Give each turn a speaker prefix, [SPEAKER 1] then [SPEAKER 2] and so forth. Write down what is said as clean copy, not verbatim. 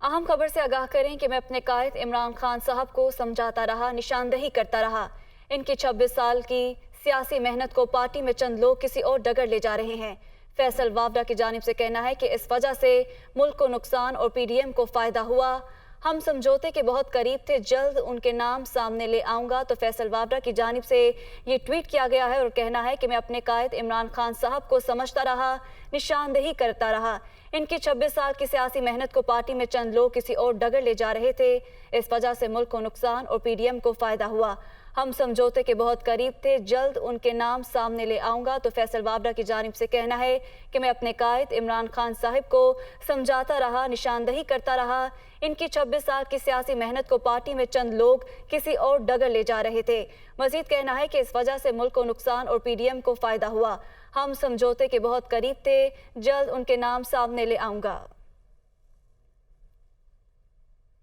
[SPEAKER 1] अहम खबर से आगाह करें कि मैं अपने कायद इमरान खान साहब को समझाता रहा, निशानदही करता रहा। इनकी 26 साल की सियासी मेहनत को पार्टी में चंद लोग किसी और डगर ले जा रहे हैं। फैसल वावड़ा की जानिब से कहना है कि इस वजह से मुल्क को नुकसान और पीडीएम को फायदा हुआ। हम समझौते के बहुत करीब थे, जल्द उनके नाम सामने ले आऊंगा। तो फैसल वावड़ा की जानिब से ये ट्वीट किया गया है और कहना है कि मैं अपने कायद इमरान खान साहब को समझता रहा, निशानदही करता रहा। इनकी 26 साल की सियासी मेहनत को पार्टी में चंद लोग किसी और डगर ले जा रहे थे, इस वजह से मुल्क को नुकसान और पीडीएम को फायदा हुआ। हम समझौते के बहुत करीब थे, जल्द उनके नाम सामने ले आऊंगा। तो फैसल वावड़ा की जानिब से कहना है कि मैं अपने कायद इमरान खान साहिब को समझाता रहा, निशानदही करता रहा। इनकी 26 साल की सियासी मेहनत को पार्टी में चंद लोग किसी और डगर ले जा रहे थे। मजीद कहना है कि इस वजह से मुल्क को नुकसान और पीडीएम को फायदा हुआ। हम समझौते के बहुत करीब थे, जल्द उनके नाम सामने ले आऊंगा।